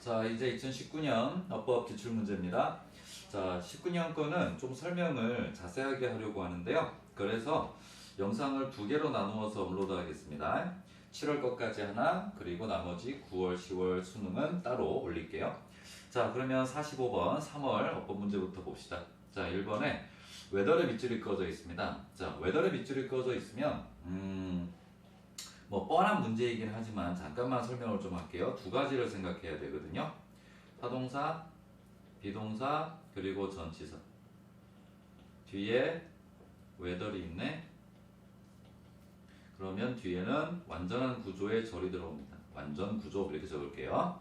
자, 이제 2019년 어법 기출문제입니다. 자, 19년 거는 좀 설명을 자세하게 하려고 하는데요. 그래서 영상을 두 개로 나누어서 업로드 하겠습니다. 7월 것까지 하나, 그리고 나머지 9월, 10월 수능은 따로 올릴게요. 자, 그러면 45번 3월 어법 문제부터 봅시다. 자, 1번에 웨더의 밑줄이 꺼져 있습니다. 자, 웨더의 밑줄이 꺼져 있으면 뭐 뻔한 문제이긴 하지만 잠깐만 설명을 좀 할게요. 두 가지를 생각해야 되거든요. 타동사, 비동사, 그리고 전치사. 뒤에 whether이 있네. 그러면 뒤에는 완전한 구조의 절이 들어옵니다. 완전 구조 이렇게 적을게요.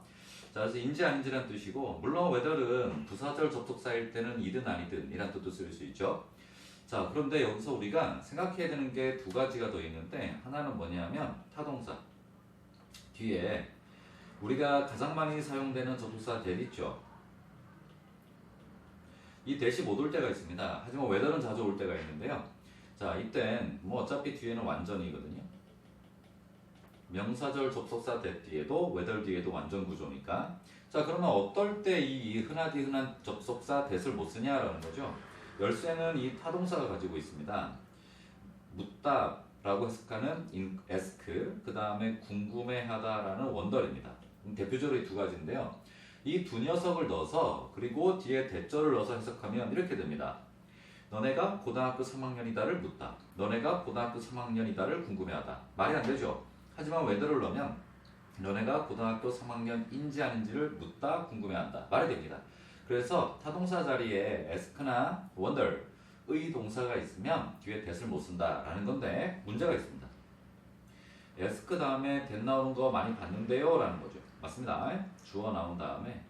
자, 그래서 인지 아닌지란 뜻이고, 물론 whether은 부사절 접속사일 때는 이든 아니든 이란 뜻도 쓸 수 있죠. 자, 그런데 여기서 우리가 생각해야 되는 게 두 가지가 더 있는데, 하나는 뭐냐면 타동사 뒤에 우리가 가장 많이 사용되는 접속사 that 있죠. 이 that이 못 올 때가 있습니다. 하지만 whether는 자주 올 때가 있는데요. 자, 이땐 뭐 어차피 뒤에는 완전이거든요. 명사절 접속사 that 뒤에도 whether 뒤에도 완전 구조니까. 자, 그러면 어떨 때 이 흔하디 흔한 접속사 that을 못 쓰냐라는 거죠. 열쇠는 이 타동사가 가지고 있습니다. 묻다 라고 해석하는 ask, 그 다음에 궁금해하다라는 wonder입니다. 대표적으로 이 두 가지인데요. 이 두 녀석을 넣어서 그리고 뒤에 대절을 넣어서 해석하면 이렇게 됩니다. 너네가 고등학교 3학년이다를 묻다. 너네가 고등학교 3학년이다를 궁금해하다. 말이 안 되죠. 하지만 whether를 넣으면 너네가 고등학교 3학년인지 아닌지를 묻다 궁금해한다. 말이 됩니다. 그래서 타동사 자리에 ask나 wonder의 동사가 있으면 뒤에 that을 못 쓴다라는 건데 문제가 있습니다. ask 다음에 that 나오는 거 많이 봤는데요 라는 거죠. 맞습니다. 주어 나온 다음에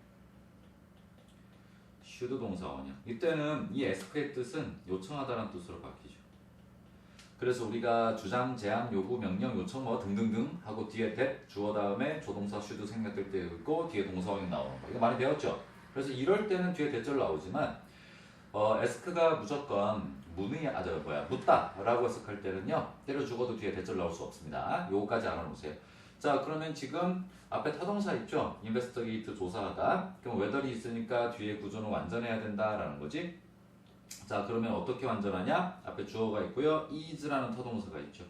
should 동사 원형. 이때는 이 ask의 뜻은 요청하다라는 뜻으로 바뀌죠. 그래서 우리가 주장, 제안, 요구, 명령, 요청 뭐 등등등 하고 뒤에 that, 주어 다음에 조동사 should 생략될 때 있고 뒤에 동사 원형 나오는 거. 이거 많이 배웠죠? 그래서 이럴 때는 뒤에 대절 나오지만 ask가 무조건 묻다 라고 해석할 때는요, 때려 죽어도 뒤에 대절 나올 수 없습니다. 요거까지 알아놓으세요. 자, 그러면 지금 앞에 타동사 있죠? investigate 조사하다. 그럼 whether이 있으니까 뒤에 구조는 완전해야 된다라는 거지. 자, 그러면 어떻게 완전하냐? 앞에 주어가 있고요, is라는 타동사가 있죠.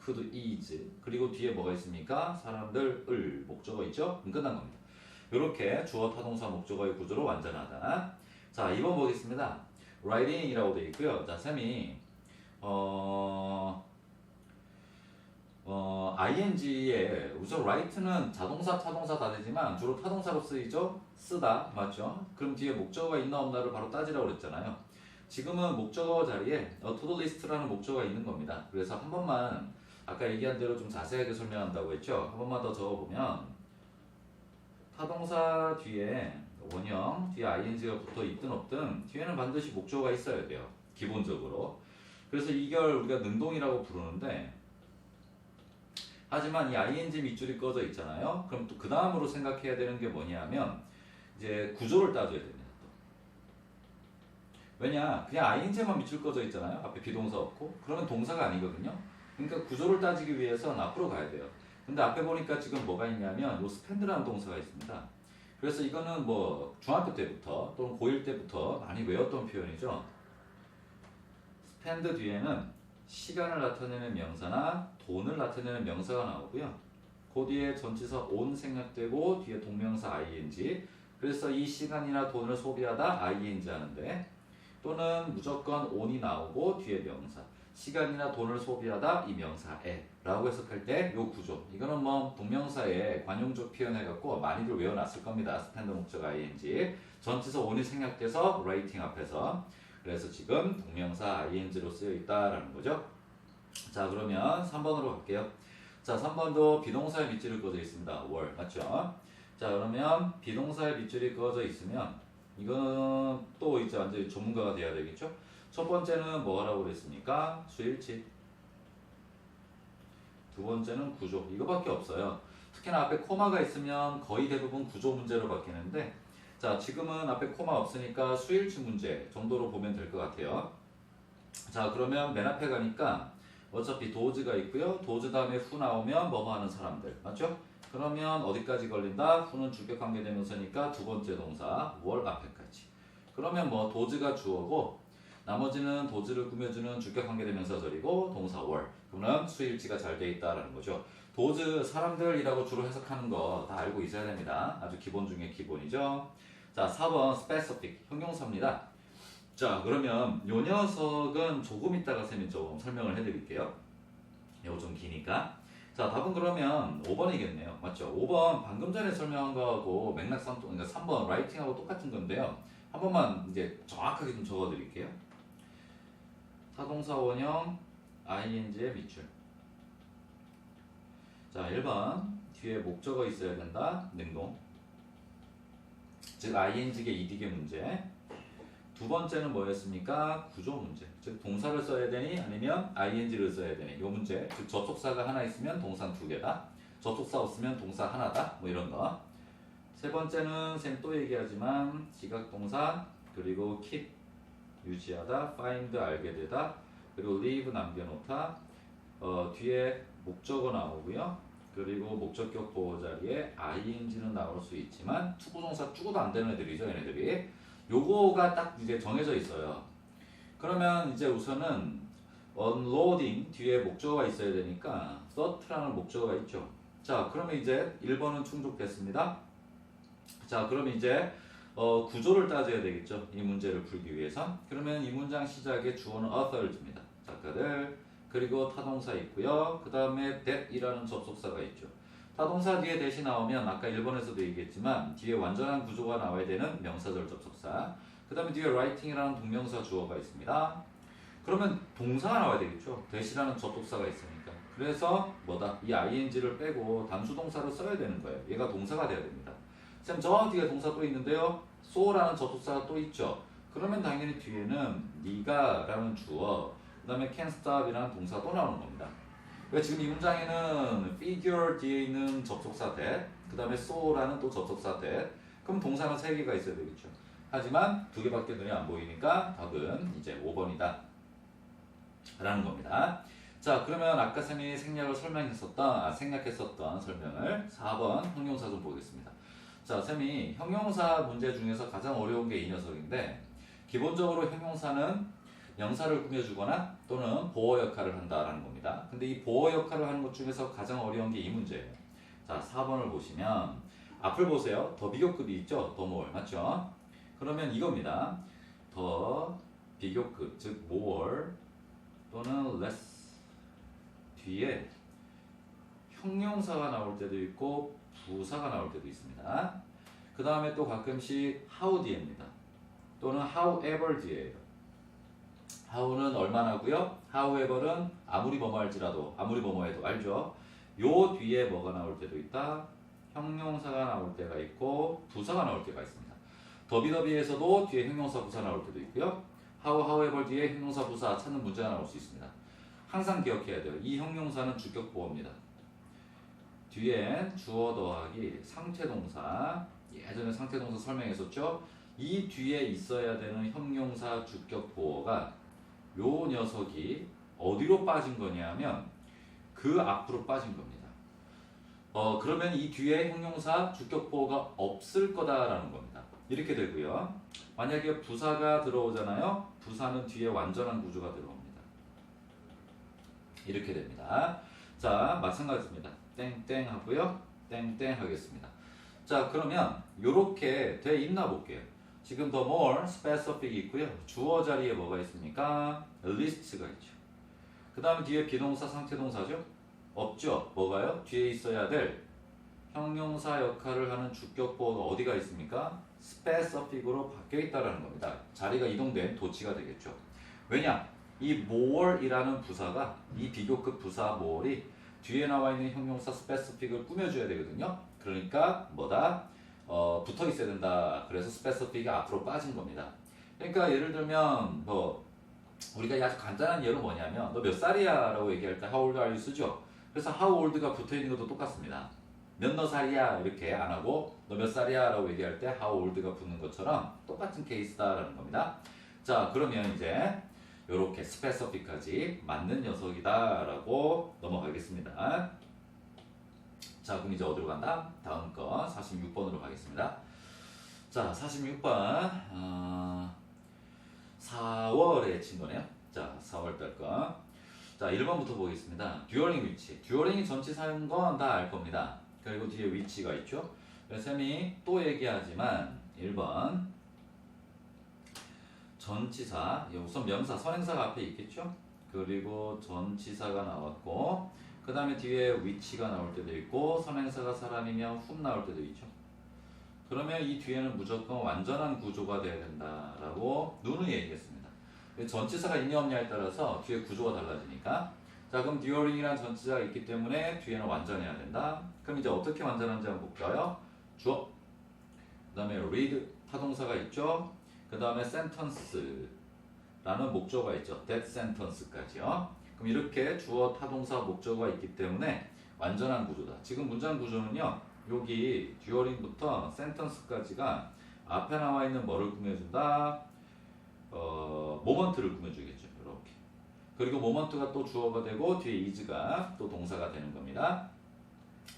could is. 그리고 뒤에 뭐가 있습니까? 사람들 목적어 있죠? 그럼 끝난 겁니다. 이렇게 주어 타동사 목적어의 구조로 완전하다. 자, 2번 보겠습니다. writing이라고 되어 있고요. 자, 쌤이 ing에 우선 write는 자동사, 타동사 다 되지만 주로 타동사로 쓰이죠? 쓰다, 맞죠? 그럼 뒤에 목적어가 있나 없나를 바로 따지라고 그랬잖아요. 지금은 목적어 자리에 to-do list라는 목적어가 있는 겁니다. 그래서 한 번만 아까 얘기한 대로 좀 자세하게 설명한다고 했죠? 한 번만 더 적어보면 타동사 뒤에 원형, 뒤에 ing가 붙어 있든 없든 뒤에는 반드시 목적어가 있어야 돼요. 기본적으로. 그래서 이걸 우리가 능동이라고 부르는데, 하지만 이 ing 밑줄이 꺼져 있잖아요. 그럼 또 그 다음으로 생각해야 되는 게 뭐냐면 이제 구조를 따져야 됩니다. 또. 왜냐, 그냥 ing만 밑줄 꺼져 있잖아요. 앞에 비동사 없고. 그러면 동사가 아니거든요. 그러니까 구조를 따지기 위해서는 앞으로 가야 돼요. 근데 앞에 보니까 지금 뭐가 있냐면 요 스펜드라는 동사가 있습니다. 그래서 이거는 뭐 중학교 때부터 또는 고1 때부터 많이 외웠던 표현이죠. 스펜드 뒤에는 시간을 나타내는 명사나 돈을 나타내는 명사가 나오고요. 그 뒤에 전치사 on 생략되고 뒤에 동명사 ing. 그래서 이 시간이나 돈을 소비하다 ing 하는데, 또는 무조건 on이 나오고 뒤에 명사. 시간이나 돈을 소비하다 이 명사에 라고 해석할 때 요 구조, 이거는 뭐 동명사에 관용적 표현해갖고 많이들 외워놨을 겁니다. 스탠드 목적 ing, 전치사 on이 생략돼서 writing 앞에서. 그래서 지금 동명사 ing로 쓰여 있다라는 거죠. 자, 그러면 3번으로 갈게요. 자, 3번도 비동사의 밑줄이 꺼져 있습니다. were, 맞죠? 자, 그러면 비동사의 밑줄이 꺼져 있으면 이거는 또 이제 완전히 전문가가 돼야 되겠죠? 첫 번째는 뭐라고 그랬습니까? 수일치. 두 번째는 구조. 이거밖에 없어요. 특히나 앞에 코마가 있으면 거의 대부분 구조 문제로 바뀌는데, 자, 지금은 앞에 코마 없으니까 수일치 문제 정도로 보면 될 것 같아요. 자, 그러면 맨 앞에 가니까 어차피 도즈가 있고요. 도즈 다음에 후 나오면 뭐뭐 하는 사람들, 맞죠? 그 그러면 어디까지 걸린다? who는 주격 관계대명사니까 두 번째 동사 월 앞에까지. 그러면 뭐 does가 주어고 나머지는 does를 꾸며주는 주격 관계대명사절이고 동사 월. 그러면 수일치가 잘 돼 있다라는 거죠. does 사람들이라고 주로 해석하는 거 다 알고 있어야 됩니다. 아주 기본 중에 기본이죠. 자, 4번 specific 형용사입니다. 자, 그러면 요 녀석은 조금 이따가 쌤이 좀 설명을 해드릴게요. 이거 좀 기니까. 자, 답은 그러면 5번이겠네요. 맞죠? 5번 방금 전에 설명한 거하고 맥락상, 그러니까 3번 라이팅하고 똑같은 건데요. 한 번만 이제 정확하게 좀 적어 드릴게요. 타동사 원형 ing의 밑줄. 자, 1번 뒤에 목적어 있어야 된다. 능동. 즉 ing의 이딕의 문제. 두 번째는 뭐였습니까? 구조 문제. 즉 동사를 써야 되니 아니면 ing를 써야 되니 이 문제. 즉 접속사가 하나 있으면 동사 두 개다. 접속사 없으면 동사 하나다. 뭐 이런 거. 세 번째는 쌤 또 얘기하지만 지각동사 그리고 keep 유지하다, find 알게 되다, 그리고 leave 남겨놓다. 뒤에 목적어 나오고요. 그리고 목적격 보호 자리에 ing는 나올 수 있지만 투부정사 죽어도 안 되는 애들이죠, 얘네들이. 요거가 딱 이제 정해져 있어요. 그러면 이제 우선은 unloading 뒤에 목적어가 있어야 되니까 thought라는 목적어가 있죠. 자, 그러면 이제 1번은 충족됐습니다. 자, 그러면 이제 구조를 따져야 되겠죠. 이 문제를 풀기 위해서. 그러면 이 문장 시작에 주어는 author입니다. 작가들. 그리고 타동사 있고요. 그 다음에 that이라는 접속사가 있죠. 타동사 뒤에 that이 나오면 아까 1번에서도 얘기했지만 뒤에 완전한 구조가 나와야 되는 명사절 접속사. 그 다음에 뒤에 writing이라는 동명사 주어가 있습니다. 그러면 동사가 나와야 되겠죠. that이라는 접속사가 있으니까. 그래서 뭐다? 이 ing를 빼고 단수동사를 써야 되는 거예요. 얘가 동사가 돼야 됩니다. 쌤, 저 뒤에 동사 또 있는데요. so라는 접속사가 또 있죠. 그러면 당연히 뒤에는 네가 라는 주어, 그 다음에 can't stop이라는 동사 또 나오는 겁니다. 왜 지금 이 문장에는 figure 뒤에 있는 접속사 that, 그 다음에 so라는 또 접속사 that, 그럼 동사는 3개가 있어야 되겠죠. 하지만 2개밖에 눈에 안 보이니까 답은 이제 5번이다 라는 겁니다. 자, 그러면 아까 쌤이 생략했었던 설명을 4번 형용사 좀 보겠습니다. 자, 쌤이 형용사 문제 중에서 가장 어려운 게 이 녀석인데, 기본적으로 형용사는 명사를 꾸며주거나 또는 보어 역할을 한다라는 겁니다. 근데 이 보어 역할을 하는 것 중에서 가장 어려운 게 이 문제예요. 자, 4번을 보시면 앞을 보세요. 더 비교급이 있죠? 더 more, 맞죠? 그러면 이겁니다. 더 비교급, 즉 more 또는 less 뒤에 형용사가 나올 때도 있고 부사가 나올 때도 있습니다. 그 다음에 또 가끔씩 how 뒤에입니다. 또는 however 뒤에요. how는 얼마나고요? however는 아무리 뭐뭐할지라도, 아무리 뭐뭐해도, 알죠? 요 뒤에 뭐가 나올 때도 있다. 형용사가 나올 때가 있고 부사가 나올 때가 있습니다. 더비더비에서도 뒤에 형용사 부사 나올 때도 있고요. however 뒤에 형용사 부사 찾는 문제가 나올 수 있습니다. 항상 기억해야 돼요. 이 형용사는 주격 보어입니다. 뒤에 주어 더하기 상태동사, 예전에 상태동사 설명했었죠? 이 뒤에 있어야 되는 형용사 주격 보어가 요 녀석이 어디로 빠진 거냐면 그 앞으로 빠진 겁니다. 그러면 이 뒤에 형용사 주격 보어가 없을 거다라는 겁니다. 이렇게 되고요. 만약에 부사가 들어오잖아요. 부사는 뒤에 완전한 구조가 들어옵니다. 이렇게 됩니다. 자, 마찬가지입니다. 땡땡 하고요. 땡땡 하겠습니다. 자, 그러면 요렇게 돼 있나 볼게요. 지금 더 more, specific 있고요. 주어 자리에 뭐가 있습니까? list가 있죠. 그 다음에 뒤에 비동사, 상태동사죠? 없죠? 뭐가요? 뒤에 있어야 될 형용사 역할을 하는 주격 보어가 어디가 있습니까? specific으로 바뀌어 있다는 겁니다. 자리가 이동된 도치가 되겠죠. 왜냐? 이 more이라는 부사가, 이 비교급 부사 more이 뒤에 나와 있는 형용사 specific을 꾸며줘야 되거든요. 그러니까 뭐다? 붙어 있어야 된다. 그래서 specific이 앞으로 빠진 겁니다. 그러니까 예를 들면 뭐 우리가 아주 간단한 예로 뭐냐면 너 몇 살이야? 라고 얘기할 때 how old are you 쓰죠. 그래서 how old가 붙어 있는 것도 똑같습니다. 몇 너 살이야? 이렇게 안 하고 너 몇 살이야? 라고 얘기할 때 how old가 붙는 것처럼 똑같은 케이스다라는 겁니다. 자, 그러면 이제 요렇게 specific까지 맞는 녀석이다 라고 넘어가겠습니다. 자, 그럼 이제 어디로 간다? 다음 거 46번으로 가겠습니다. 자, 46번 4월에 친 거네요. 자, 4월 달 거. 자, 1번부터 보겠습니다. 듀어링 위치. 듀어링이 전치사인 건 다 알 겁니다. 그리고 뒤에 위치가 있죠. 쌤이 또 얘기하지만 1번 전치사, 우선 명사, 선행사가 앞에 있겠죠. 그리고 전치사가 나왔고 그 다음에 뒤에 위치가 나올 때도 있고 선행사가 사람이면 whom 나올 때도 있죠. 그러면 이 뒤에는 무조건 완전한 구조가 돼야 된다라고 누누이 얘기했습니다. 전치사가 있냐 없냐에 따라서 뒤에 구조가 달라지니까. 자, 그럼 during이라는 전치사가 있기 때문에 뒤에는 완전해야 된다. 그럼 이제 어떻게 완전한지 한번 볼까요? 주어, 그 다음에 read, 타동사가 있죠. 그 다음에 sentence라는 목적어가 있죠. that sentence까지요. 그럼 이렇게 주어, 타동사, 목적어가 있기 때문에 완전한 구조다. 지금 문장 구조는요. 여기 during부터 sentence까지가 앞에 나와 있는 뭐를 꾸며준다? 모먼트를 꾸며주겠죠. 이렇게. 그리고 모먼트가 또 주어가 되고 뒤에 is가 또 동사가 되는 겁니다.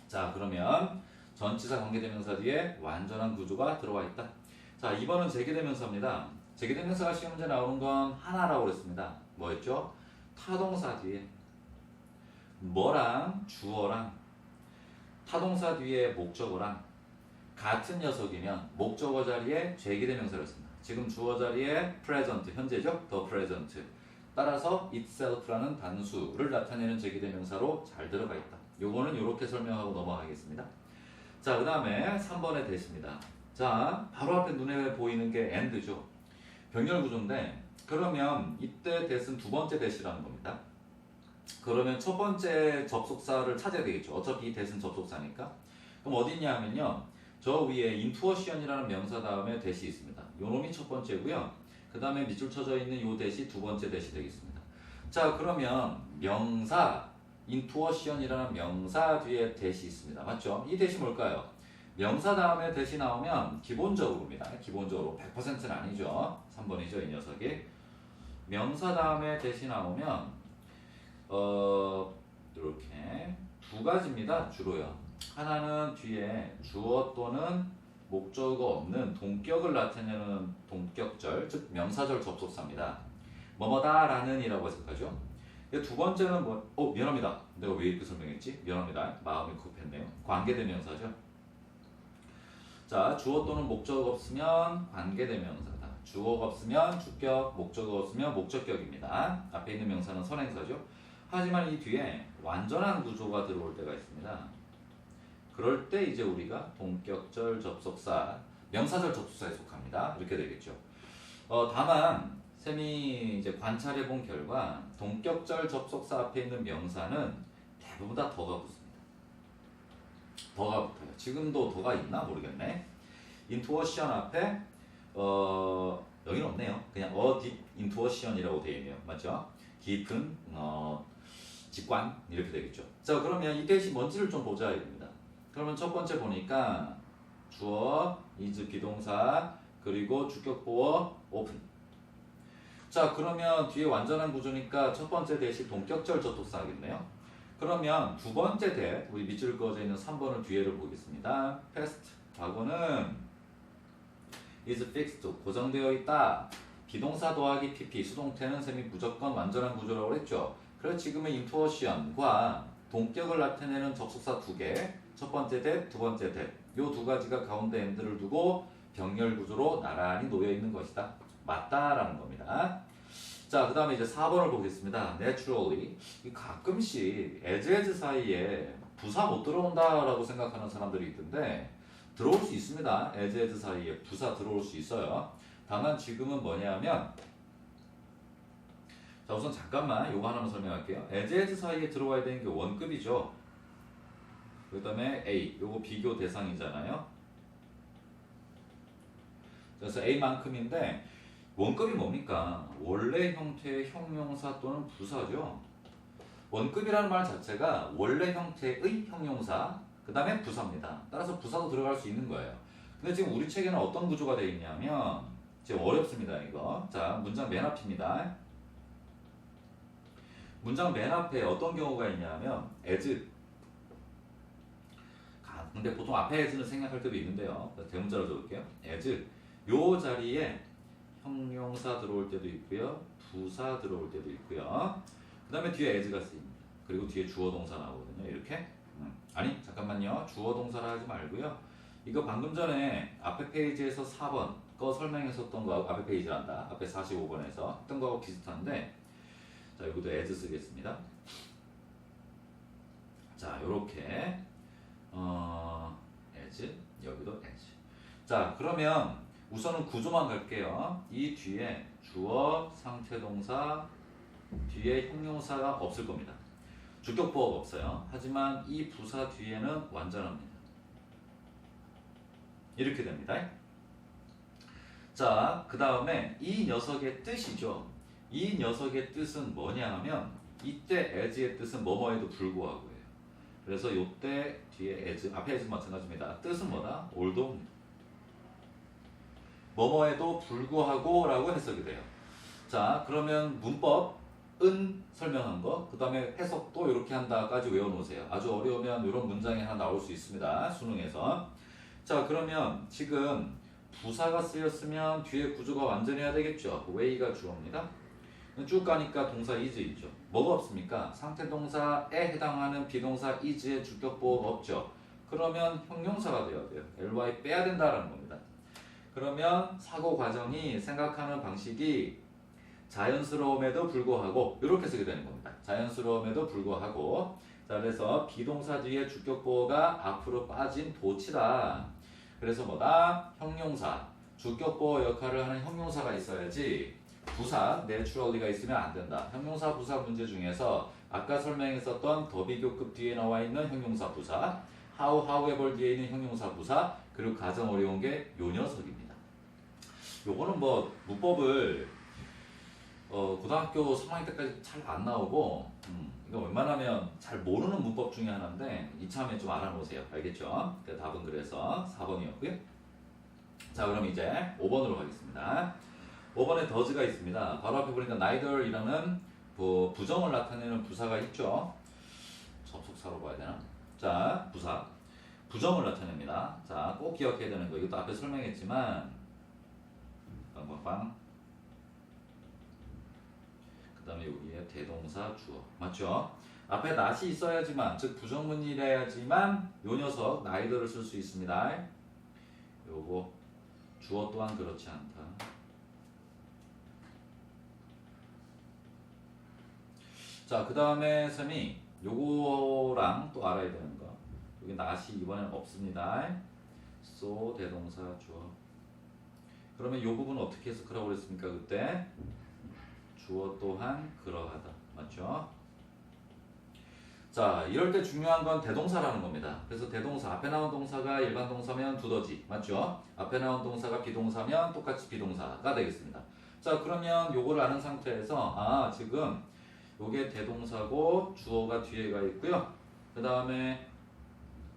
자, 그러면 전치사 관계대명사 뒤에 완전한 구조가 들어와 있다. 자, 2번은 제기대명사입니다. 제기대명사가 시험 문제 나오는 건 하나라고 그랬습니다. 뭐였죠? 타동사 뒤에 뭐랑 주어랑 타동사 뒤에 목적어랑 같은 녀석이면 목적어 자리에 제기대명사를 씁니다. 지금 주어 자리에 present, 현재죠? the present. 따라서 itself라는 단수를 나타내는 제기대명사로 잘 들어가 있다. 요거는 이렇게 설명하고 넘어가겠습니다. 자, 그 다음에 3번의 대시입니다. 자, 바로 앞에 눈에 보이는 게 and죠. 병렬 구조인데 그러면 이때 대시는 두 번째 대시라는 겁니다. 그러면 첫 번째 접속사를 찾아야 되겠죠. 어차피 이 대시는 접속사니까. 그럼 어디 있냐 하면요. 저 위에 인투어션이라는 명사 다음에 대시 있습니다. 요 놈이 첫 번째고요. 그 다음에 밑줄 쳐져 있는 요 대시 두 번째 대시 되겠습니다. 자, 그러면 명사 인투어션이라는 명사 뒤에 대시 있습니다. 맞죠? 이 대시 뭘까요? 명사 다음에 대시 나오면 기본적으로입니다. 기본적으로 100%는 아니죠. 3번이죠, 이 녀석이. 명사 다음에 대시 나오면 이렇게 두 가지입니다. 주로요. 하나는 뒤에 주어 또는 목적어 없는 동격을 나타내는 동격절, 즉 명사절 접속사입니다. 뭐뭐다라는 이라고 해석하죠. 두 번째는 미안합니다. 내가 왜 이렇게 설명했지? 미안합니다. 마음이 급했네요. 관계대명사죠. 자, 주어 또는 목적어 없으면 관계대명사다. 주어가 없으면 주격, 목적어 없으면 목적격입니다. 앞에 있는 명사는 선행사죠. 하지만 이 뒤에 완전한 구조가 들어올 때가 있습니다. 그럴 때 이제 우리가 동격절 접속사, 명사절 접속사에 속합니다. 이렇게 되겠죠. 다만 쌤이 이제 관찰해 본 결과 동격절 접속사 앞에 있는 명사는 대부분 다 더가 붙습니다. 더가 붙어요. 지금도 더가 있나 모르겠네. 인투어션 앞에 여기는 없네요. 그냥 deep intuition이라고 되어 있네요. 맞죠? 깊은 직관 이렇게 되겠죠. 자, 그러면 이 대시 뭔지를 좀 보자 이겁니다. 그러면 첫 번째 보니까 주어, is 비동사, 그리고 주격보어, open. 자, 그러면 뒤에 완전한 구조니까 첫 번째 대시 동격절 접속사겠네요. 그러면 두 번째 대, 우리 밑줄 그어져 있는 3번을 뒤에를 보겠습니다. past, 과거는 is fixed, 고정되어 있다. 비동사 더하기 pp, 수동태는 쌤이 무조건 완전한 구조라고 했죠. 그래서 지금은 인투어션과 동격을 나타내는 접속사 두 개, 첫 번째 대, 두 번째 대, 요 두 가지가 가운데 and를 두고 병렬 구조로 나란히 놓여 있는 것이다. 맞다라는 겁니다. 자, 그 다음에 이제 4번을 보겠습니다. naturally. 가끔씩 as 사이에 부사 못 들어온다라고 생각하는 사람들이 있던데 들어올 수 있습니다. as 사이에 부사 들어올 수 있어요. 다만 지금은 뭐냐면 자, 우선 잠깐만 요거 하나만 설명할게요. as 사이에 들어와야 되는 게 원급이죠. 그 다음에 A, 요거 비교 대상이잖아요. 그래서 A만큼인데 원급이 뭡니까? 원래 형태의 형용사 또는 부사죠. 원급이라는 말 자체가 원래 형태의 형용사, 그 다음에 부사입니다. 따라서 부사도 들어갈 수 있는 거예요. 근데 지금 우리 책에는 어떤 구조가 되어 있냐면 지금 어렵습니다, 이거. 자, 문장 맨 앞입니다. 문장 맨 앞에 어떤 경우가 있냐면 as 근데 보통 앞에 as는 생략할 때도 있는데요. 대문자로 적을게요. as 요 자리에 형용사 들어올 때도 있고요. 부사 들어올 때도 있고요. 그 다음에 뒤에 as가 쓰입니다. 그리고 뒤에 주어 동사 나오거든요. 이렇게. 아니 잠깐만요. 주어 동사라 하지 말고요. 이거 방금 전에 앞에 페이지에서 4번 거 설명했었던 거하고 앞에 페이지란다. 앞에 45번에서 했던 거하고 비슷한데 자 여기도 as 쓰겠습니다. 자 요렇게 as 여기도 as. 자 그러면 우선은 구조만 갈게요. 이 뒤에 주어 상태동사 뒤에 형용사가 없을 겁니다. 주격보어가 없어요. 하지만 이 부사 뒤에는 완전합니다. 이렇게 됩니다. 자, 그 다음에 이 녀석의 뜻이죠. 이 녀석의 뜻은 뭐냐 하면 이때 as의 뜻은 뭐뭐에도 불구하고예요. 그래서 요때 뒤에 as, 앞에 as 마찬가지입니다. 뜻은 뭐다? although 뭐뭐에도 불구하고 라고 해석이 돼요. 자, 그러면 문법은 설명한 거, 그 다음에 해석도 이렇게 한다까지 외워놓으세요. 아주 어려우면 이런 문장이 하나 나올 수 있습니다. 수능에서. 자, 그러면 지금 부사가 쓰였으면 뒤에 구조가 완전해야 되겠죠. way가 주어입니다. 쭉 가니까 동사 is 있죠. 뭐가 없습니까? 상태 동사에 해당하는 비동사 is의 주격보호가 없죠. 그러면 형용사가 되어야 돼요. ly 빼야 된다라는 겁니다. 그러면 사고 과정이 생각하는 방식이 자연스러움에도 불구하고 이렇게 쓰게 되는 겁니다. 자연스러움에도 불구하고 자 그래서 비동사 뒤에 주격보호가 앞으로 빠진 도치다. 그래서 뭐다? 형용사 주격보호 역할을 하는 형용사가 있어야지 부사 naturally가 있으면 안 된다. 형용사 부사 문제 중에서 아까 설명했었던 더비교급 뒤에 나와 있는 형용사 부사 how, however 뒤에 있는 형용사 부사 그리고 가장 어려운 게 요 녀석입니다. 요거는 뭐 문법을 고등학교 3학년 때까지 잘 안 나오고 이거 웬만하면 잘 모르는 문법 중에 하나인데 이참에 좀 알아놓으세요. 알겠죠? 답은 그래서 4번이었고요. 자 그럼 이제 5번으로 가겠습니다. 5번에 does가 있습니다. 바로 앞에 보니까 neither이라는 부정을 나타내는 부사가 있죠. 접속사로 봐야 되나? 자 부사 부정을 나타냅니다. 자 꼭 기억해야 되는 거 이것도 앞에 설명했지만 빵빵빵 그 다음에 여기에 대동사 주어 맞죠? 앞에 not이 있어야지만 즉 부정문이라야지만 요 녀석 neither를 쓸 수 있습니다. 요거 주어 또한 그렇지 않다. 자 그 다음에 쌤이 요거랑 또 알아야 되는 거 여기 not이 이번엔 없습니다. so 대동사 주어 그러면 요 부분 어떻게 해석하라고 그랬습니까 그때? 주어 또한 그러하다. 맞죠? 자, 이럴 때 중요한 건 대동사라는 겁니다. 그래서 대동사, 앞에 나온 동사가 일반 동사면 두더지. 맞죠? 앞에 나온 동사가 비동사면 똑같이 비동사가 되겠습니다. 자, 그러면 요거를 아는 상태에서 지금 요게 대동사고 주어가 뒤에가 있고요. 그 다음에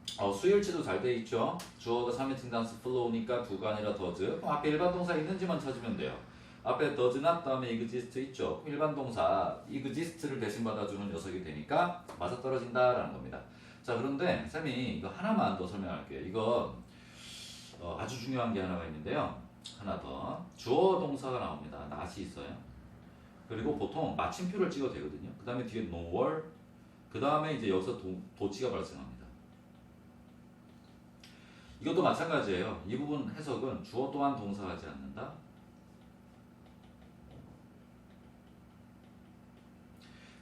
수일치도 잘 돼 있죠? 주어가 3인칭 단수 flow니까 두가 아니라 does. 그럼 앞에 일반 동사 있는지만 찾으면 돼요. 앞에 does not 다음에 exist 있죠. 일반 동사 exist를 대신 받아주는 녀석이 되니까 맞아떨어진다라는 겁니다. 자 그런데 쌤이 이거 하나만 더 설명할게요. 이거 아주 중요한 게 하나가 있는데요. 하나 더 주어 동사가 나옵니다. not이 있어요. 그리고 보통 마침표를 찍어도 되거든요. 그 다음에 뒤에 nor 그 다음에 이제 여기서 도치가 발생합니다. 이것도 마찬가지예요. 이 부분 해석은 주어 또한 동사하지 않는다.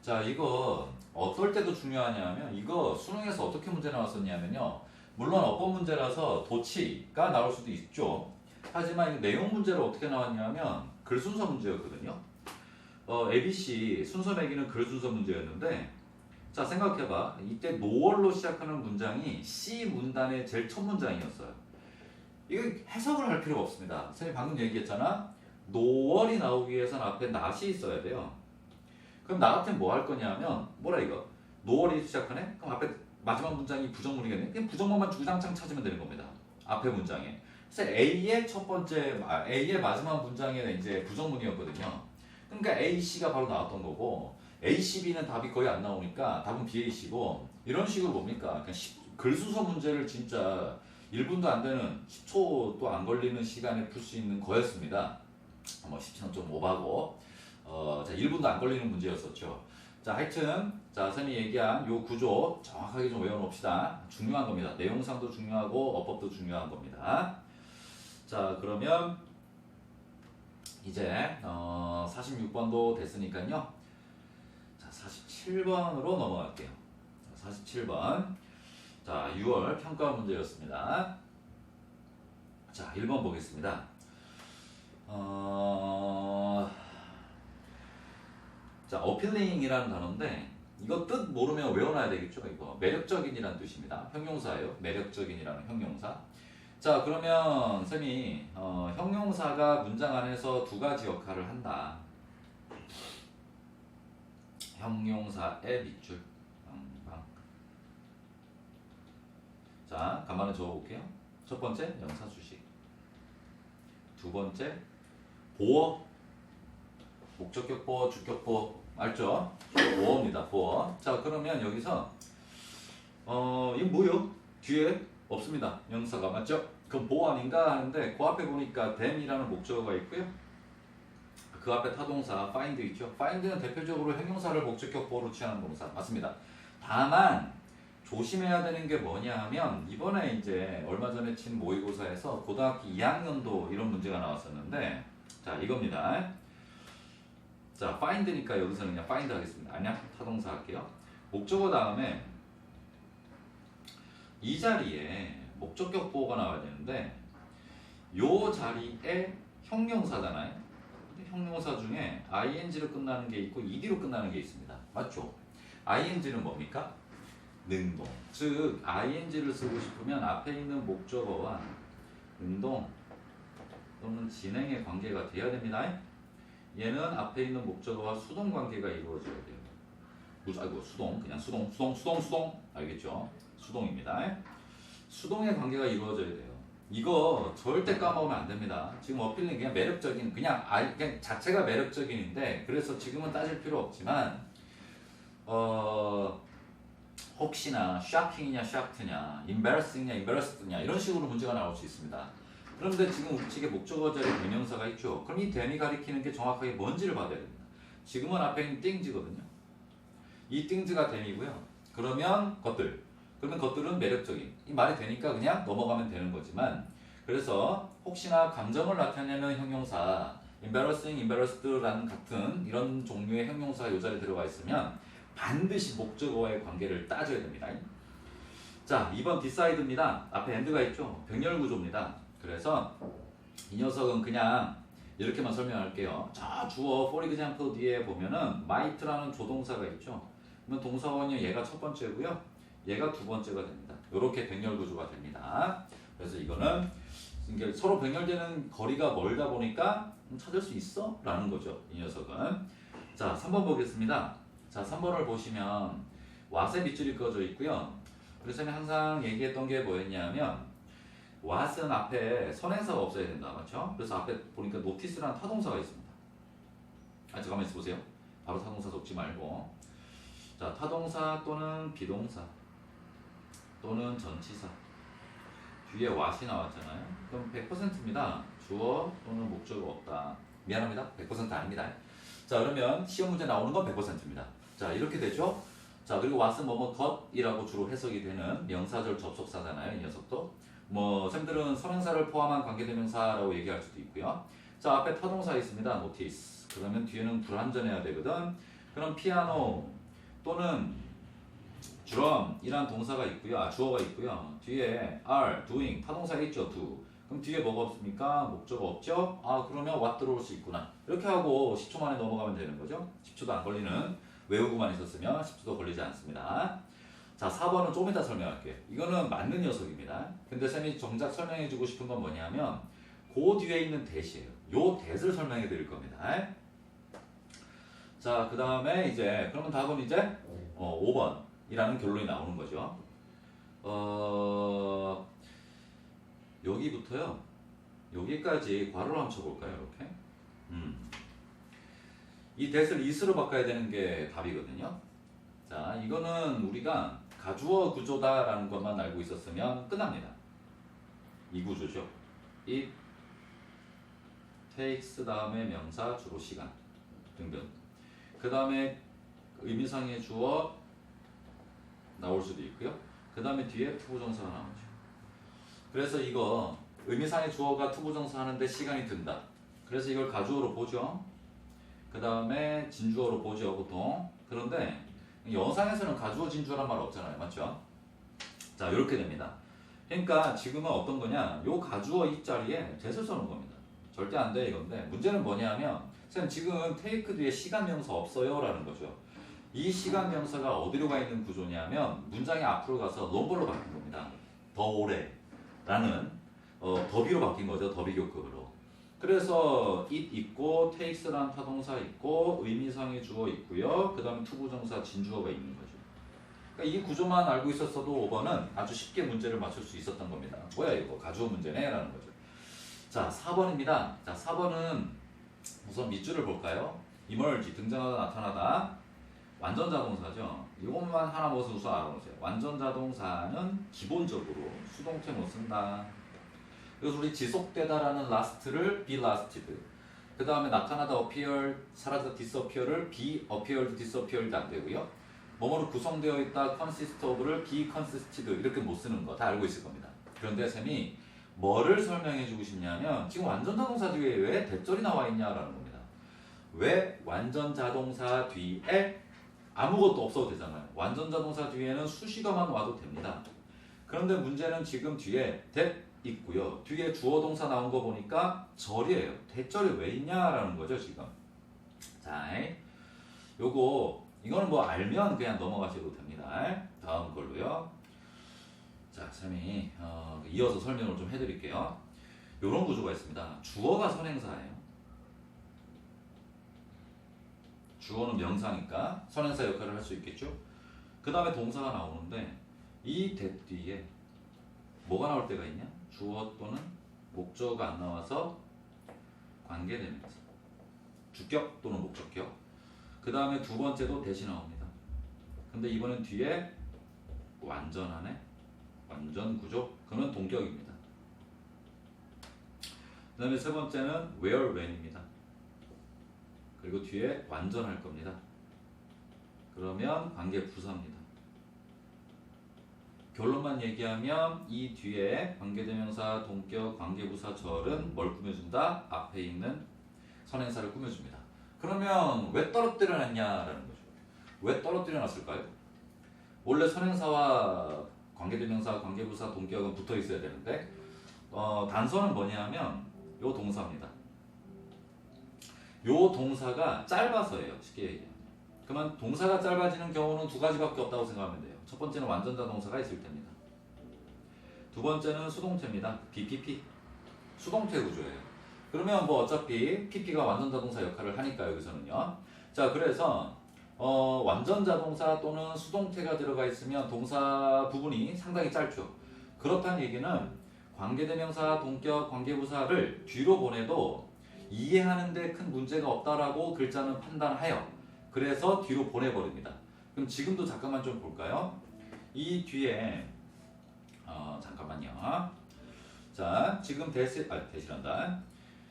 자 이거 어떨 때도 중요하냐면 이거 수능에서 어떻게 문제 나왔었냐면요. 물론 어법 문제라서 도치가 나올 수도 있죠. 하지만 이 내용 문제로 어떻게 나왔냐면 글 순서 문제였거든요. ABC 순서 매기는 글 순서 문제였는데 자 생각해봐. 이때 노월로 시작하는 문장이 C 문단의 제일 첫 문장이었어요. 이거 해석을 할 필요가 없습니다. 선생님 방금 얘기했잖아. 노월이 나오기 위해서는 앞에 not이 있어야 돼요. 그럼 나 같으면 뭐 할 거냐면 뭐라 이거 노월이 시작하네? 그럼 앞에 마지막 문장이 부정문이겠네? 그냥 부정문만 주장창 찾으면 되는 겁니다. 앞에 문장에. 그래서 A의 첫 번째 A의 마지막 문장에 이제 부정문이었거든요. 그러니까 A, C가 바로 나왔던 거고 A, C, B는 답이 거의 안 나오니까 답은 B, A, C고 이런 식으로 뭡니까? 그냥 글수서 문제를 진짜 1분도 안 되는 10초도 안 걸리는 시간에 풀 수 있는 거였습니다. 뭐 10초는 좀 오바고 자 1분도 안 걸리는 문제였었죠. 자 하여튼 자 쌤이 얘기한 요 구조 정확하게 좀 외워놓읍시다. 중요한 겁니다. 내용상도 중요하고 어법도 중요한 겁니다. 자 그러면 이제 46번도 됐으니까요. 자 47번으로 넘어갈게요. 47번 자 6월 평가 문제였습니다. 자 1번 보겠습니다. 자 어필링이라는 단어인데 이거 뜻 모르면 외워놔야 되겠죠. 이거 매력적인이라는 뜻입니다. 형용사예요. 매력적인이라는 형용사. 자 그러면 쌤이 형용사가 문장 안에서 두 가지 역할을 한다. 형용사의 밑줄. 자 간만에 적어볼게요. 첫 번째 명사 수식. 두 번째 보어. 목적격 보어, 주격 보어 알죠? 보어입니다. 보어. 자 그러면 여기서 이거 뭐요? 뒤에 없습니다. 명사가 맞죠? 그럼 보어 아닌가 하는데 그 앞에 보니까 then이라는 목적어가 있고요. 그 앞에 타동사 find 있죠? find는 대표적으로 형용사를 목적격 보어로 취하는 동사 맞습니다. 다만 조심해야 되는 게 뭐냐 하면 이번에 이제 얼마 전에 친 모의고사에서 고등학교 2학년도 이런 문제가 나왔었는데 자 이겁니다. 자, find니까 여기서는 그냥 find 하겠습니다. 아니야, 타동사 할게요. 목적어 다음에 이 자리에 목적격 보어가 나와야 되는데 요 자리에 형용사잖아요. 근데 형용사 중에 ing로 끝나는 게 있고 ed로 끝나는 게 있습니다. 맞죠? ing는 뭡니까? 능동. 즉 ing를 쓰고 싶으면 앞에 있는 목적어와 능동 또는 진행의 관계가 돼야 됩니다. 얘는 앞에 있는 목적어와 수동 관계가 이루어져야 돼요. 아이고 수동 그냥 수동 알겠죠? 수동입니다. 수동의 관계가 이루어져야 돼요. 이거 절대 까먹으면 안 됩니다. 지금 어필링 그냥 매력적인 그냥 자체가 매력적인인데 그래서 지금은 따질 필요 없지만 혹시나 쇼킹이냐 쇼크냐 embarrassing이냐 embarrassed냐 이런 식으로 문제가 나올 수 있습니다. 그런데 지금 우리 측에 목적어 자리 대명사가 있죠. 그럼 이 then이 가리키는 게 정확하게 뭔지를 봐야 됩니다. 지금은 앞에 있는 things거든요. 이 things가 then이고요. 그러면 것들. 그러면 것들은 매력적인. 이 말이 되니까 그냥 넘어가면 되는 거지만 그래서 혹시나 감정을 나타내는 형용사 embarrassing, embarrassed라는 같은 이런 종류의 형용사가 이 자리에 들어가 있으면 반드시 목적어와의 관계를 따져야 됩니다. 자, 2번 decide입니다. 앞에 and가 있죠. 병렬 구조입니다. 그래서 이 녀석은 그냥 이렇게만 설명할게요. 자, 주어 for example 뒤에 보면은 might라는 조동사가 있죠. 그러면 동사원이 얘가 첫 번째고요. 얘가 두 번째가 됩니다. 이렇게 병렬 구조가 됩니다. 그래서 이거는 이게 서로 병렬되는 거리가 멀다 보니까 찾을 수 있어? 라는 거죠. 이 녀석은. 자, 3번 보겠습니다. 자, 3번을 보시면 what의 밑줄이 그어져 있고요. 그래서 항상 얘기했던 게 뭐였냐면 what은 앞에 선행사가 없어야 된다. 맞죠? 그래서 앞에 보니까 notice라는 타동사가 있습니다. 잠깐만 있어보세요. 바로 타동사 적지 말고. 자, 타동사 또는 비동사 또는 전치사 뒤에 what이 나왔잖아요. 그럼 100%입니다. 주어 또는 목적어 없다. 미안합니다. 100% 아닙니다. 자, 그러면 시험 문제 나오는 건 100%입니다. 자, 이렇게 되죠. 자, 그리고 what은 뭐뭐 것이라고 주로 해석이 되는 명사절 접속사잖아요. 이 녀석도. 뭐 쌤들은 선행사를 포함한 관계대명사라고 얘기할 수도 있고요. 자, 앞에 타동사 있습니다. notice. 그러면 뒤에는 불완전해야 되거든. 그럼 피아노 또는 drum이란 동사가 있고요. 주어가 있고요. 뒤에 are, doing, 타동사 있죠. do. 그럼 뒤에 뭐가 없습니까? 목적어 없죠? 그러면 what 들어올 수 있구나. 이렇게 하고 10초 만에 넘어가면 되는 거죠. 10초도 안 걸리는 외우고만 있었으면 10초도 걸리지 않습니다. 자, 4번은 좀 이따 설명할게요. 이거는 맞는 녀석입니다. 근데 쌤이 정작 설명해주고 싶은 건 뭐냐면 그 뒤에 있는 that이에요. 요 that을 설명해 드릴 겁니다. 자, 그 다음에 이제 그러면 답은 이제 5번이라는 결론이 나오는 거죠. 여기부터요. 여기까지 괄호를 한번 쳐볼까요? 이렇게. 이 that을 is로 바꿔야 되는 게 답이거든요. 자, 이거는 우리가 가주어 구조다라는 것만 알고 있었으면 끝납니다. 이 구조죠. It takes 다음에 명사, 주로 시간 등등. 그 다음에 의미상의 주어 나올 수도 있고요. 그 다음에 뒤에 투부정사가 나오죠. 그래서 이거 의미상의 주어가 투부정사 하는데 시간이 든다. 그래서 이걸 가주어로 보죠. 그 다음에 진주어로 보죠, 보통. 그런데 영상에서는 가주어, 진주어란 말 없잖아요. 맞죠? 자, 이렇게 됩니다. 그러니까 지금은 어떤 거냐? 요 가주어 이 자리에 대을 써는 겁니다. 절대 안 돼, 이건데. 문제는 뭐냐면, 선생님 지금 테이크 뒤에 시간 명사 없어요 라는 거죠. 이 시간 명사가 어디로 가 있는 구조냐면 문장의 앞으로 가서 롱볼로 바뀐 겁니다. 더 오래 라는 더비로 바뀐 거죠. 더비 교급으로. 그래서 it 있고 takes라는 타동사 있고 의미상의 주어 있고요. 그 다음에 투부정사 진주어가 있는 거죠. 그러니까 이 구조만 알고 있었어도 5번은 아주 쉽게 문제를 맞출 수 있었던 겁니다. 뭐야 이거 가주어 문제네 라는 거죠. 자, 4번입니다. 자, 4번은 우선 밑줄을 볼까요? emerge, 등장하다, 나타나다. 완전 자동사죠. 이것만 하나 무슨 우선 알아보세요. 완전 자동사는 기본적으로 수동태 못 쓴다. 그래서 우리 지속되다라는 last를 be lasted. 그 다음에 나타나다 appear, 사라지다 disappear를 be appeared, disappeared 안 되고요. 뭐뭐로 구성되어 있다 consist of를 be consisted 이렇게 못 쓰는 거 다 알고 있을 겁니다. 그런데 쌤이 뭐를 설명해 주고 싶냐면 지금 완전 자동사 뒤에 왜 대절이 나와 있냐라는 겁니다. 왜 완전 자동사 뒤에 아무것도 없어도 되잖아요. 완전 자동사 뒤에는 수식어만 와도 됩니다. 그런데 문제는 지금 뒤에 that 있고요. 뒤에 주어 동사 나온 거 보니까 절이에요. 대절이 왜 있냐라는 거죠, 지금. 자, 이거는 뭐 알면 그냥 넘어가셔도 됩니다. 다음 걸로요. 자, 쌤이 이어서 설명을 좀 해드릴게요. 이런 구조가 있습니다. 주어가 선행사예요. 주어는 명사니까 선행사 역할을 할 수 있겠죠. 그 다음에 동사가 나오는데 이 that 뒤에 뭐가 나올 때가 있냐? 주어 또는 목적어가 안 나와서 관계대명사, 주격 또는 목적격. 그 다음에 두 번째도 대시 나옵니다. 근데 이번엔 뒤에 완전하네, 완전 구조, 그러면 동격입니다. 그 다음에 세 번째는 where, when입니다. 그리고 뒤에 완전할 겁니다. 그러면 관계 부사입니다. 결론만 얘기하면 이 뒤에 관계대명사, 동격, 관계부사, 절은 뭘 꾸며준다? 앞에 있는 선행사를 꾸며줍니다. 그러면 왜 떨어뜨려놨냐라는 거죠. 왜 떨어뜨려놨을까요? 원래 선행사와 관계대명사, 관계부사, 동격은 붙어 있어야 되는데 단서는 뭐냐면 요 동사입니다. 요 동사가 짧아서예요. 쉽게 얘기하면. 그러면 동사가 짧아지는 경우는 두 가지밖에 없다고 생각하면 돼요. 첫 번째는 완전자 동사가 있을 때입니다. 두 번째는 수동태입니다. BPP. 수동태 구조예요. 그러면 뭐 어차피 PP가 완전자 동사 역할을 하니까 여기서는요. 자, 그래서 완전자 동사 또는 수동태가 들어가 있으면 동사 부분이 상당히 짧죠. 그렇다는 얘기는 관계대명사, 동격, 관계부사를 뒤로 보내도 이해하는데 큰 문제가 없다라고 글자는 판단하여 그래서 뒤로 보내버립니다. 그럼 지금도 잠깐만 좀 볼까요? 이 뒤에 잠깐만요. 자, 지금 대시란다.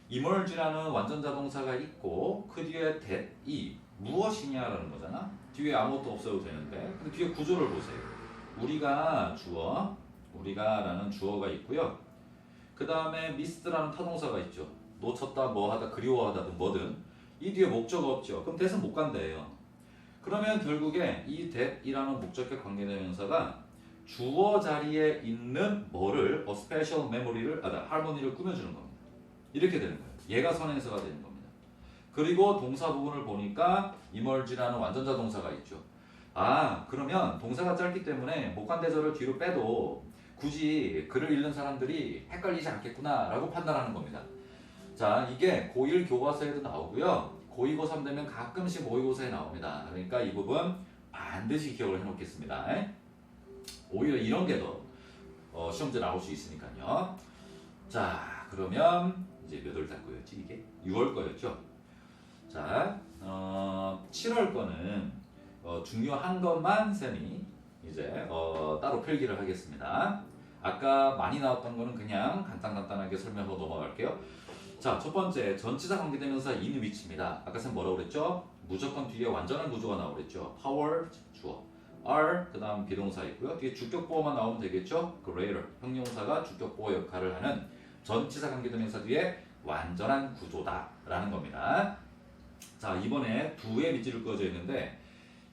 emerge라는 완전자 동사가 있고 그 뒤에 that이 무엇이냐라는 거잖아. 뒤에 아무것도 없어도 되는데 근데 뒤에 구조를 보세요. 우리가라는 주어가 있고요. 그 다음에 miss라는 타동사가 있죠. 놓쳤다, 뭐하다, 그리워하다든 뭐든 이 뒤에 목적어 없죠. 그럼 that은 못 간대요. 그러면 결국에 이 that이라는 목적격 관계대명사가 주어 자리에 있는 뭐를 a special memory를 harmony를 꾸며주는 겁니다. 이렇게 되는 거예요. 얘가 선행사가 되는 겁니다. 그리고 동사 부분을 보니까 emerge라는 완전자 동사가 있죠. 그러면 동사가 짧기 때문에 목관대절을 뒤로 빼도 굳이 글을 읽는 사람들이 헷갈리지 않겠구나 라고 판단하는 겁니다. 자, 이게 고1 교과서에도 나오고요. 고2, 고3 되면 가끔씩 모의고사에 나옵니다. 그러니까 이 부분 반드시 기억을 해놓겠습니다. 오히려 이런 게 더 시험제 나올 수 있으니까요. 자, 그러면 이제 몇 월 달 거였지 이게? 6월 거였죠. 자, 7월 거는 중요한 것만 쌤이 이제 따로 필기를 하겠습니다. 아까 많이 나왔던 거는 그냥 간단하게 설명하고 넘어갈게요. 자, 첫 번째 전치사 관계대명사 in which입니다. 아까 쌤 뭐라고 그랬죠? 무조건 뒤에 완전한 구조가 나오고 그랬죠. power 주어, are 그 다음 비동사 있고요. 뒤에 주격보어만 나오면 되겠죠. greater 형용사가 주격보어 역할을 하는 전치사 관계대명사 뒤에 완전한 구조다라는 겁니다. 자, 이번에 do의 밑줄을 그어져 있는데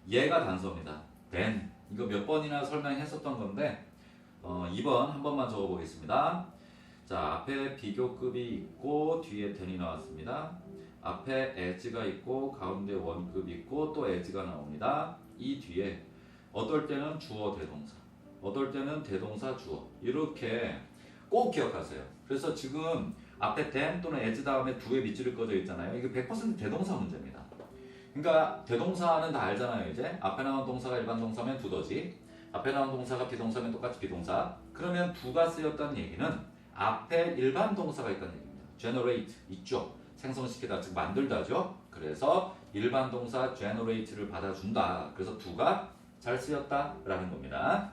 얘가 단서입니다. then 이거 몇 번이나 설명했었던 건데 2번 한 번만 적어보겠습니다. 자, 앞에 비교급이 있고 뒤에 then이 나왔습니다. 앞에 as가 있고 가운데 원급이 있고 또 as가 나옵니다. 이 뒤에 어떨 때는 주어 대동사, 어떨 때는 대동사 주어 이렇게 꼭 기억하세요. 그래서 지금 앞에 then 또는 as 다음에 do의 밑줄이 꺼져 있잖아요. 이게 100% 대동사 문제입니다. 그러니까 대동사는 다 알잖아요. 이제 앞에 나온 동사가 일반 동사면 두더지, 앞에 나온 동사가 비동사면 똑같이 비동사. 그러면 do가 쓰였다는 얘기는 앞에 일반 동사가 있다는 얘기입니다. generate 있죠. 생성시키다 즉 만들다죠. 그래서 일반 동사 generate를 받아준다. 그래서 do가 잘 쓰였다라는 겁니다.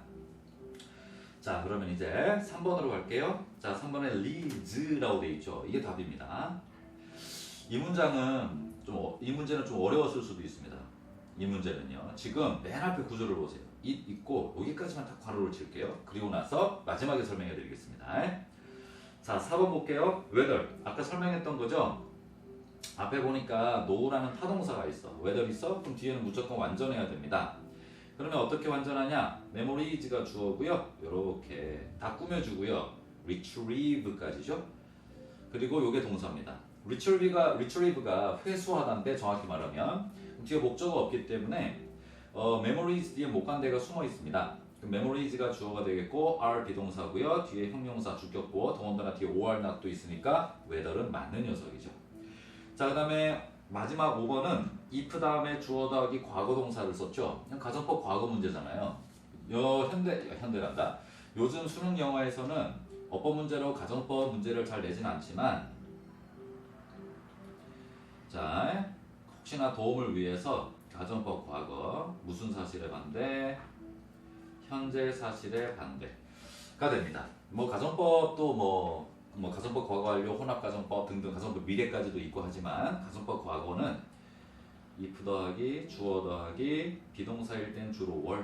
자, 그러면 이제 3번으로 갈게요. 자, 3번에 leads라고 돼 있죠. 이게 답입니다. 이 문제는 좀 어려웠을 수도 있습니다. 이 문제는요. 지금 맨 앞에 구조를 보세요. it 있고 여기까지만 딱 괄호를 칠게요. 그리고 나서 마지막에 설명해 드리겠습니다. 자, 4번 볼게요. whether 아까 설명했던 거죠. 앞에 보니까 no라는 타동사가 있어. whether 있어? 그럼 뒤에는 무조건 완전해야 됩니다. 그러면 어떻게 완전하냐? memories가 주어고요. 이렇게 다 꾸며주고요. retrieve까지죠. 그리고 요게 동사입니다. retrieve가 회수하다인데 정확히 말하면 뒤에 목적어가 없기 때문에 memories 뒤에 목간대가 숨어 있습니다. memories가 주어가 되겠고 are 비동사고요. 뒤에 형용사 주격보어 더군다나 뒤에 or not도 있으니까 whether은 맞는 녀석이죠. 자, 그 다음에 마지막 5번은 if 다음에 주어 더하기 과거 동사를 썼죠. 그냥 가정법 과거 문제잖아요. 현대란다. 요즘 수능 영어에서는 어법 문제로 가정법 문제를 잘 내진 않지만 자, 혹시나 도움을 위해서 가정법 과거 무슨 사실의 반대, 현재 사실의 반대가 됩니다. 뭐 가정법도 뭐 가정법 과거 완료, 혼합 가정법 등등 가정법 미래까지도 있고 하지만 가정법 과거는 if 더하기 주어 더하기 비동사일 땐 주로 were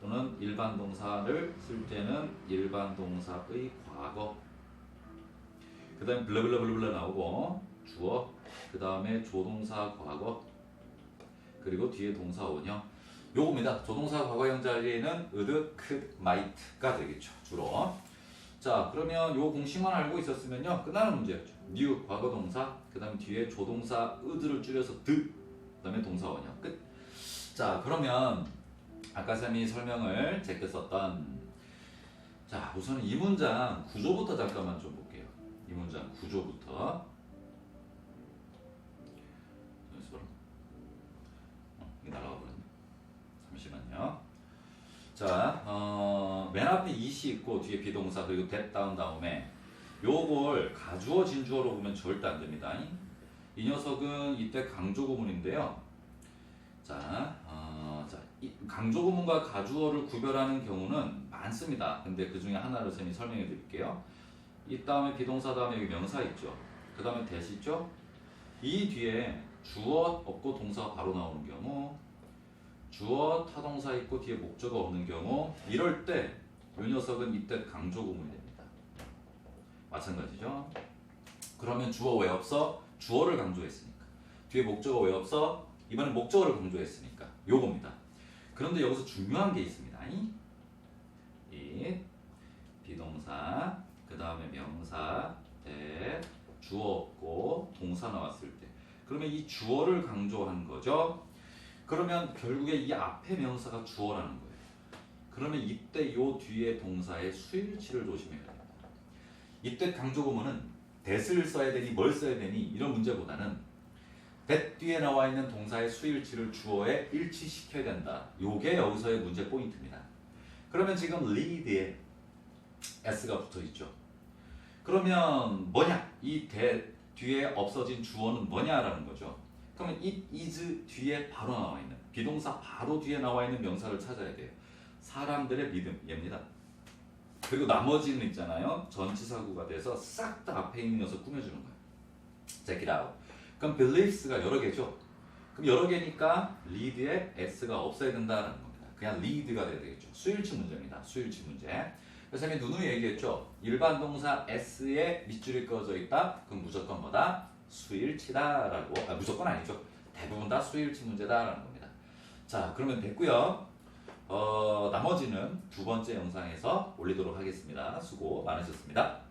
또는 일반 동사를 쓸 때는 일반 동사의 과거 그 다음에 블라블라블라 나오고 주어 그 다음에 조동사 과거 그리고 뒤에 동사 원형 요겁니다. 조동사 과거형 자리에는 would, could, might가 되겠죠. 주로. 자, 그러면 요 공식만 알고 있었으면요 끝나는 문제였죠. new 과거 동사 그 다음에 뒤에 조동사 would를 줄여서 the 그 다음에 동사 원형 끝. 자, 그러면 아까 쌤이 설명을 제꼈었던 자, 우선 이 문장 구조부터 잠깐만 좀 볼게요. 이 문장 구조부터 이게 날아가 버렸네. 잠시만요. 자, 맨 앞에 it이 있고 뒤에 비동사 그리고 that 다음에 요걸 가주어 진주어로 보면 절대 안 됩니다. 이 녀석은 이때 강조구문인데요. 자, 이 강조구문과 가주어를 구별하는 경우는 많습니다. 근데 그 중에 하나를 쌤이 설명해 드릴게요. 이 다음에 비동사 다음에 여기 명사 있죠. 그 다음에 that 있죠. 이 뒤에 주어 없고 동사가 바로 나오는 경우 주어 타동사 있고 뒤에 목적어 없는 경우 이럴 때 이 녀석은 이때 강조구문이 됩니다. 마찬가지죠. 그러면 주어 왜 없어? 주어를 강조했으니까. 뒤에 목적어 왜 없어? 이번엔 목적어를 강조했으니까. 요겁니다. 그런데 여기서 중요한 게 있습니다. 이 비동사 그 다음에 명사 때 주어 없고 동사 나왔을 때 그러면 이 주어를 강조한 거죠. 그러면 결국에 이 앞에 명사가 주어라는 거예요. 그러면 이때 요 뒤에 동사의 수일치를 조심해야 됩니다. 이때 강조구문은 that을 써야 되니 뭘 써야 되니 이런 문제보다는 that 뒤에 나와 있는 동사의 수일치를 주어에 일치시켜야 된다. 요게 여기서의 문제 포인트입니다. 그러면 지금 lead에 s가 붙어 있죠. 그러면 뭐냐? 이 that 뒤에 없어진 주어는 뭐냐라는 거죠. 그러면 it is 뒤에 바로 나와 있는 비동사 바로 뒤에 나와 있는 명사를 찾아야 돼요. 사람들의 믿음 얘입니다. 그리고 나머지는 있잖아요. 전치사구가 돼서 싹 다 앞에 있는 녀석 꾸며주는 거예요. check it out. 그럼 beliefs가 여러 개죠. 그럼 여러 개니까 lead에 s가 없어야 된다라는 겁니다. 그냥 lead가 돼야 되겠죠. 수일치 문제입니다. 수일치 문제. 그래서 이미 누누이 얘기했죠. 일반 동사 s에 밑줄이 그어져 있다. 그럼 무조건 뭐다? 수일치다라고. 무조건 아니죠. 대부분 다 수일치 문제다라는 겁니다. 자, 그러면 됐고요. 나머지는 두 번째 영상에서 올리도록 하겠습니다. 수고 많으셨습니다.